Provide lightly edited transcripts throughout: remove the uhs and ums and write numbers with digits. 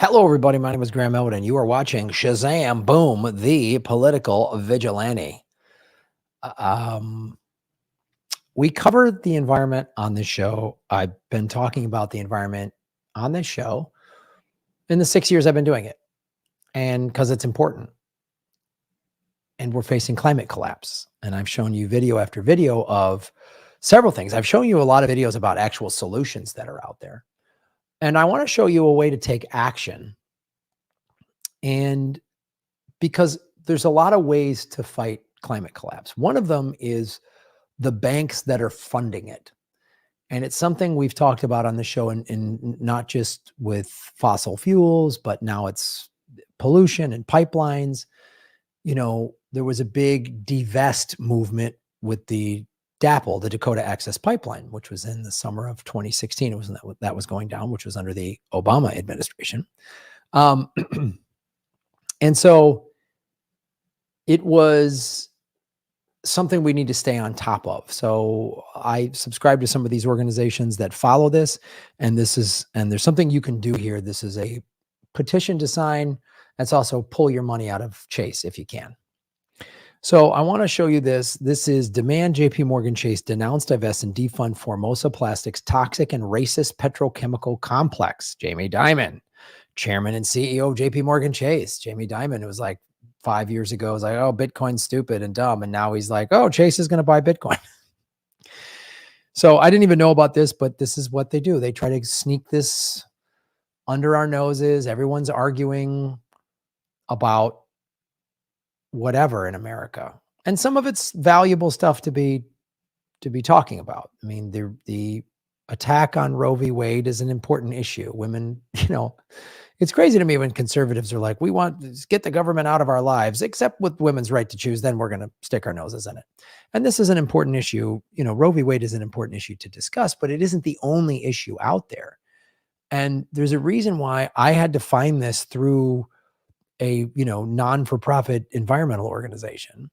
Hello, everybody. My name is Graham Elwood, and you are watching Shazam Boom, the political vigilante. Um, we covered the environment on this show. I've been talking about the environment on this show in the 6 years I've been doing it, and because it's important. And we're facing climate collapse. And I've shown you video after video of several things. I've shown you a lot of videos about actual solutions that are out there. And I want to show you a way to take action. And because there's a lot of ways to fight climate collapse. One of them is the banks that are funding it. And it's something we've talked about on the show, in not just with fossil fuels, but now it's pollution and pipelines. You know, there was a big divest movement with the DAPL, the Dakota Access Pipeline, which was in the summer of 2016. It was that was going down, which was under the Obama administration. And so it was something we need to stay on top of. So I subscribe to some of these organizations that follow this, and there's something you can do here. This is a petition to sign. That's also pull your money out of Chase if you can. So I want to show you this. This is demand JPMorgan Chase denounce, divest, and defund Formosa Plastics toxic and racist petrochemical complex. Jamie Dimon, chairman and CEO of JPMorgan Chase. Jamie Dimon, it was like 5 years ago, was like, oh, Bitcoin's stupid and dumb. And now he's like, oh, Chase is going to buy Bitcoin. So I didn't even know about this, but this is what they do. They try to sneak this under our noses. Everyone's arguing about whatever in America. And some of it's valuable stuff to be talking about. I mean, the attack on Roe v. Wade is an important issue. Women, it's crazy to me when conservatives are like, we want to get the government out of our lives, except with women's right to choose, then we're going to stick our noses in it. And this is an important issue. Roe v. Wade is an important issue to discuss, but it isn't the only issue out there. And there's a reason why I had to find this through a, non-for-profit environmental organization.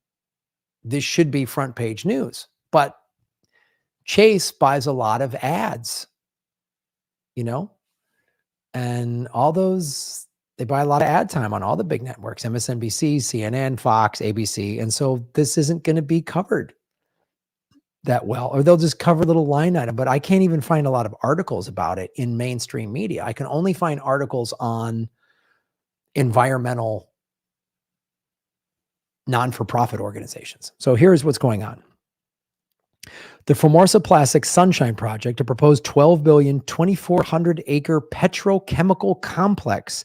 This should be front page news, but Chase buys a lot of ads, and all those, they buy a lot of ad time on all the big networks, MSNBC, CNN, Fox, ABC. And so this isn't going to be covered that well, or they'll just cover a little line item, but I can't even find a lot of articles about it in mainstream media. I can only find articles on environmental non-for-profit organizations. So here's what's going on. The Formosa Plastics Sunshine Project, a proposed $12 billion, 2,400-acre petrochemical complex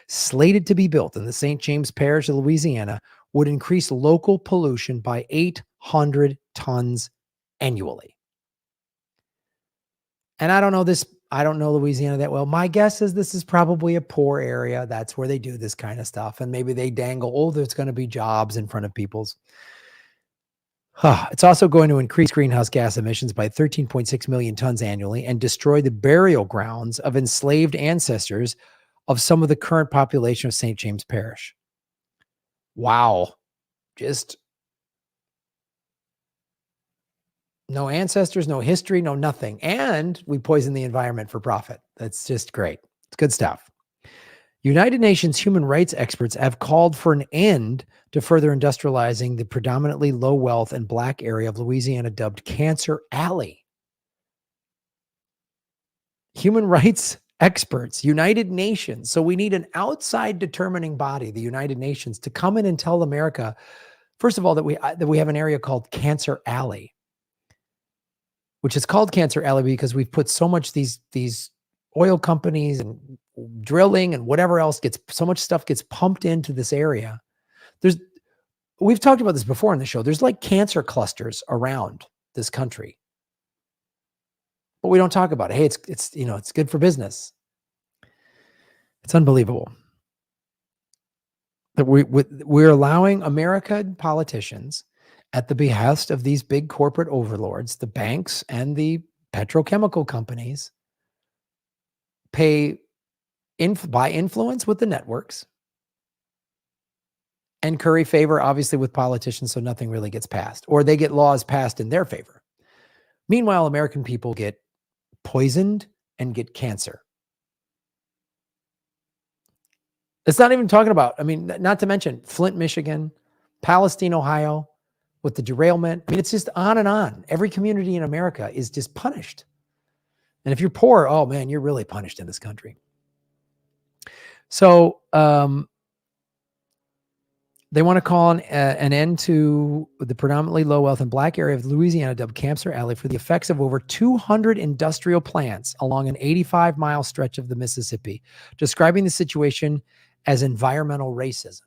slated to be built in the St. James Parish of Louisiana, would increase local pollution by 800 tons annually. And I don't know Louisiana that well. My guess is this is probably a poor area. That's where they do this kind of stuff. And maybe they dangle, oh, there's going to be jobs in front of people's. It's also going to increase greenhouse gas emissions by 13.6 million tons annually and destroy the burial grounds of enslaved ancestors of some of the current population of St. James Parish. Wow. Just no ancestors, no history, no nothing. And we poison the environment for profit. That's just great. It's good stuff. United Nations human rights experts have called for an end to further industrializing the predominantly low wealth and black area of Louisiana dubbed Cancer Alley. Human rights experts, United Nations. So we need an outside determining body, the United Nations, to come in and tell America, first of all, that we have an area called Cancer Alley, which is called Cancer Alley because we've put so much these oil companies and drilling and whatever else so much stuff gets pumped into this area. We've talked about this before on the show. There's like cancer clusters around this country, but we don't talk about it. Hey, it's good for business. It's unbelievable that we're allowing American politicians, at the behest of these big corporate overlords, the banks and the petrochemical companies, by influence with the networks and curry favor, obviously, with politicians, so nothing really gets passed, or they get laws passed in their favor. Meanwhile, American people get poisoned and get cancer. It's not even talking about, I mean, not to mention Flint, Michigan, Palestine, Ohio, with the derailment. I mean, it's just on and on. Every community in America is just punished. And if you're poor, oh man, you're really punished in this country. So they want to call an end to the predominantly low wealth and black area of Louisiana, dubbed Camps Alley, for the effects of over 200 industrial plants along an 85-mile stretch of the Mississippi, describing the situation as environmental racism.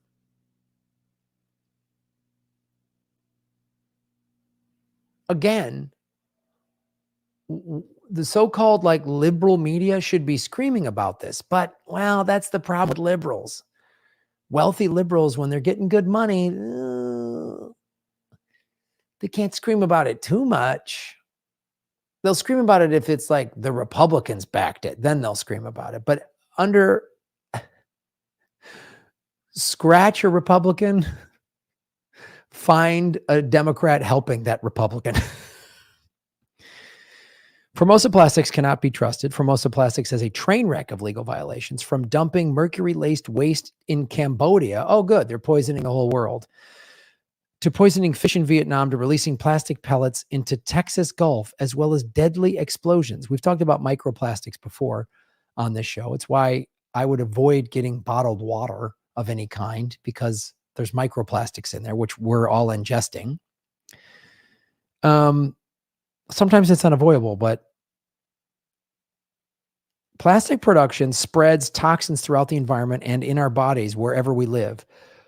Again, the so-called like liberal media should be screaming about this, but well, that's the problem with liberals. Wealthy liberals, when they're getting good money, they can't scream about it too much. They'll scream about it if it's like the Republicans backed it, then they'll scream about it. But under scratch a Republican, find a Democrat helping that Republican. Formosa Plastics cannot be trusted. Formosa Plastics has a train wreck of legal violations, from dumping mercury-laced waste in Cambodia. Oh, good. They're poisoning the whole world. To poisoning fish in Vietnam, to releasing plastic pellets into Texas Gulf, as well as deadly explosions. We've talked about microplastics before on this show. It's why I would avoid getting bottled water of any kind, because there's microplastics in there, which we're all ingesting. Sometimes it's unavoidable, but plastic production spreads toxins throughout the environment and in our bodies wherever we live.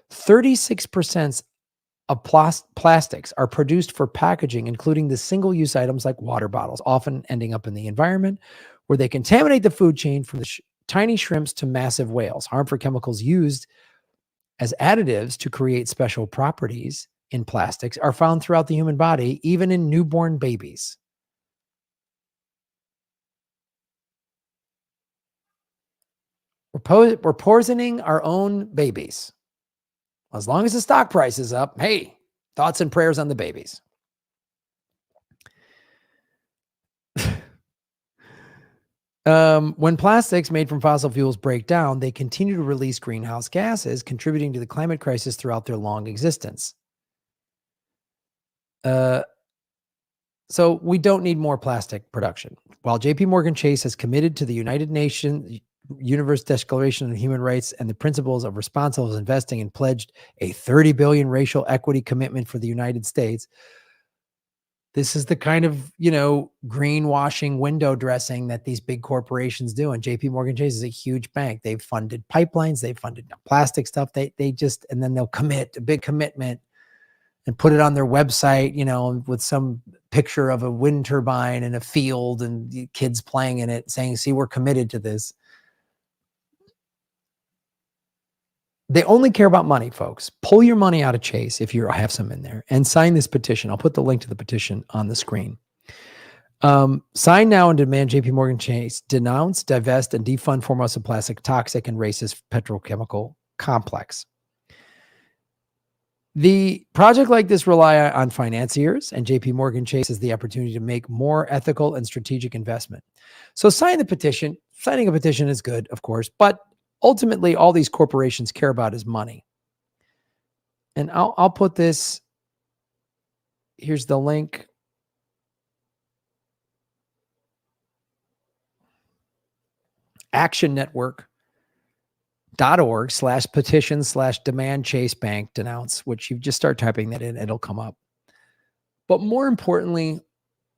36% of plastics are produced for packaging, including the single-use items like water bottles, often ending up in the environment, where they contaminate the food chain from the tiny shrimps to massive whales. Harmful chemicals used as additives to create special properties in plastics are found throughout the human body, even in newborn babies. We're poisoning our own babies. As long as the stock price is up, hey, thoughts and prayers on the babies. When plastics made from fossil fuels break down, they continue to release greenhouse gases, contributing to the climate crisis throughout their long existence. So we don't need more plastic production. While JPMorgan Chase has committed to the United Nations Universal Declaration of Human Rights and the principles of responsible investing, and pledged a $30 billion racial equity commitment for the United States, this is the kind of, greenwashing window dressing that these big corporations do. And JPMorgan Chase is a huge bank. They've funded pipelines. They've funded plastic stuff. They just, and then they'll commit a big commitment and put it on their website, with some picture of a wind turbine in a field and kids playing in it, saying, see, we're committed to this. They only care about money, folks. Pull your money out of Chase if you have some in there, and sign this petition. I'll put the link to the petition on the screen. Sign now and demand JPMorgan Chase denounce, divest, and defund Formosa Plastic toxic and racist petrochemical complex. The project like this rely on financiers, and JPMorgan Chase has the opportunity to make more ethical and strategic investment. So sign the petition. Signing a petition is good, of course, but ultimately all these corporations care about is money. And I'll put this, here's the link. actionnetwork.org/petition/demand Chase Bank denounce, which you just start typing that in, it'll come up. But more importantly,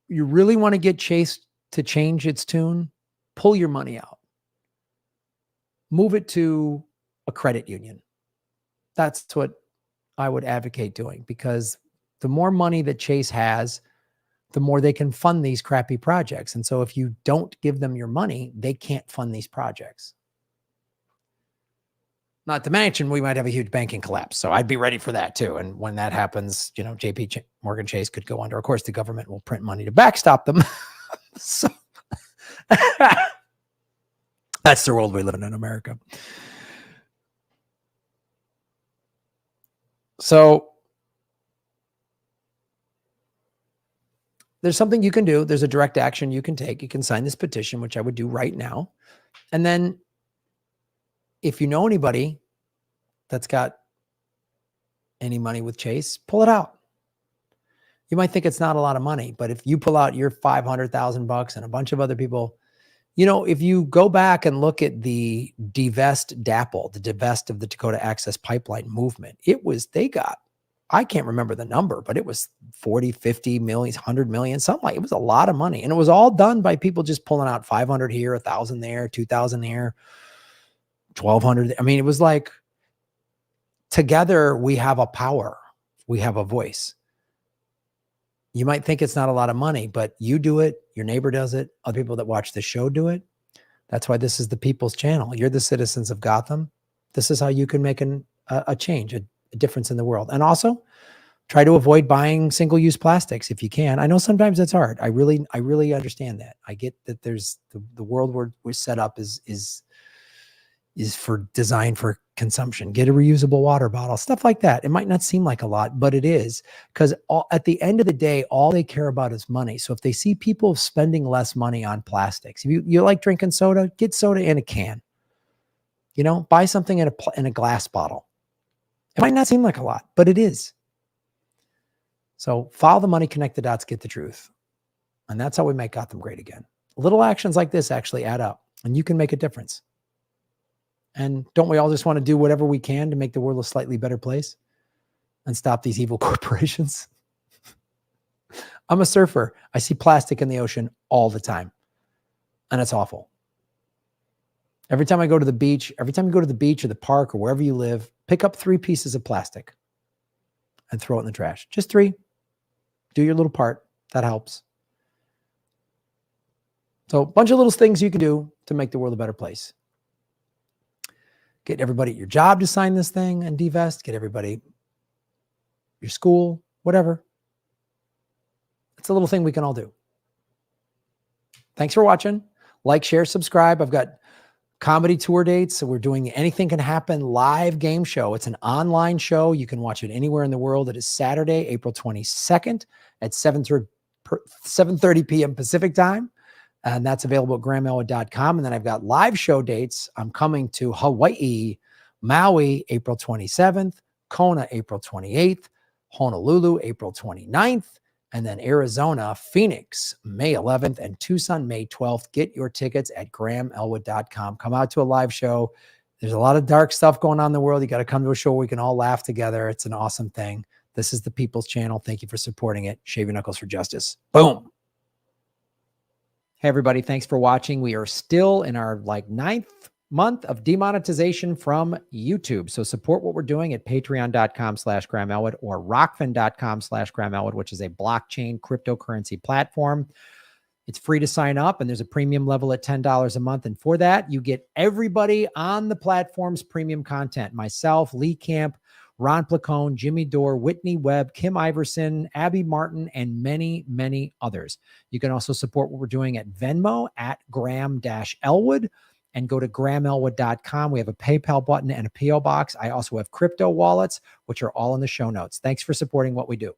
you really want to get Chase to change its tune, pull your money out. Move it to a credit union. That's what I would advocate doing, because the more money that Chase has, the more they can fund these crappy projects. And so if you don't give them your money, they can't fund these projects. Not to mention, we might have a huge banking collapse. So I'd be ready for that too. And when that happens, JPMorgan Chase could go under. Of course, the government will print money to backstop them. So that's the world we live in America. So there's something you can do. There's a direct action you can take. You can sign this petition, which I would do right now. And then if you know anybody that's got any money with Chase, pull it out. You might think it's not a lot of money, but if you pull out your $500,000 and a bunch of other people, if you go back and look at the divest DAPL, the divest of the Dakota Access Pipeline movement, I can't remember the number, but it was 40, 50 million, 100 million, something like it was a lot of money. And it was all done by people just pulling out 500 here, 1,000 there, 2,000 there, 1,200. I mean, it was like together we have a power. We have a voice. You might think it's not a lot of money, but you do it. Your neighbor does it. Other people that watch the show do it. That's why this is the people's channel. You're the citizens of Gotham. This is how you can make a change, a difference in the world. And also try to avoid buying single-use plastics if you can. I know sometimes that's hard. I really understand that. I get that there's the world we're set up is designed for consumption. Get a reusable water bottle, stuff like that. It might not seem like a lot, but it is, because at the end of the day, all they care about is money. So if they see people spending less money on plastics, if you like drinking soda, get soda in a can. Buy something in a glass bottle. It might not seem like a lot, but it is. So follow the money, connect the dots, get the truth. And that's how we make Gotham great again. Little actions like this actually add up, and you can make a difference. And don't we all just want to do whatever we can to make the world a slightly better place and stop these evil corporations? I'm a surfer. I see plastic in the ocean all the time, and it's awful. Every time I go to the beach, or the park or wherever you live, pick up 3 pieces of plastic and throw it in the trash. Just 3. Do your little part. That helps. So a bunch of little things you can do to make the world a better place. Get everybody at your job to sign this thing and divest. Get everybody, your school, whatever. It's a little thing we can all do. Thanks for watching. Like, share, subscribe. I've got comedy tour dates. So we're doing the Anything Can Happen live game show. It's an online show. You can watch it anywhere in the world. It is Saturday, April 22nd at 7:30 p.m. Pacific time. And that's available at grahamelwood.com. And then I've got live show dates. I'm coming to Hawaii, Maui, April 27th, Kona, April 28th, Honolulu, April 29th, and then Arizona, Phoenix, May 11th, and Tucson, May 12th. Get your tickets at grahamelwood.com. Come out to a live show. There's a lot of dark stuff going on in the world. You got to come to a show where we can all laugh together. It's an awesome thing. This is the People's Channel. Thank you for supporting it. Shave your knuckles for justice. Boom. Hey, everybody. Thanks for watching. We are still in our 9th month of demonetization from YouTube. So support what we're doing at patreon.com/GrahamElwood or rockfin.com/GrahamElwood, which is a blockchain cryptocurrency platform. It's free to sign up, and there's a premium level at $10 a month. And for that, you get everybody on the platform's premium content. Myself, Lee Camp, Ron Placone, Jimmy Dore, Whitney Webb, Kim Iverson, Abby Martin, and many, many others. You can also support what we're doing at Venmo at Graham-Elwood and go to grahamelwood.com. We have a PayPal button and a PO box. I also have crypto wallets, which are all in the show notes. Thanks for supporting what we do.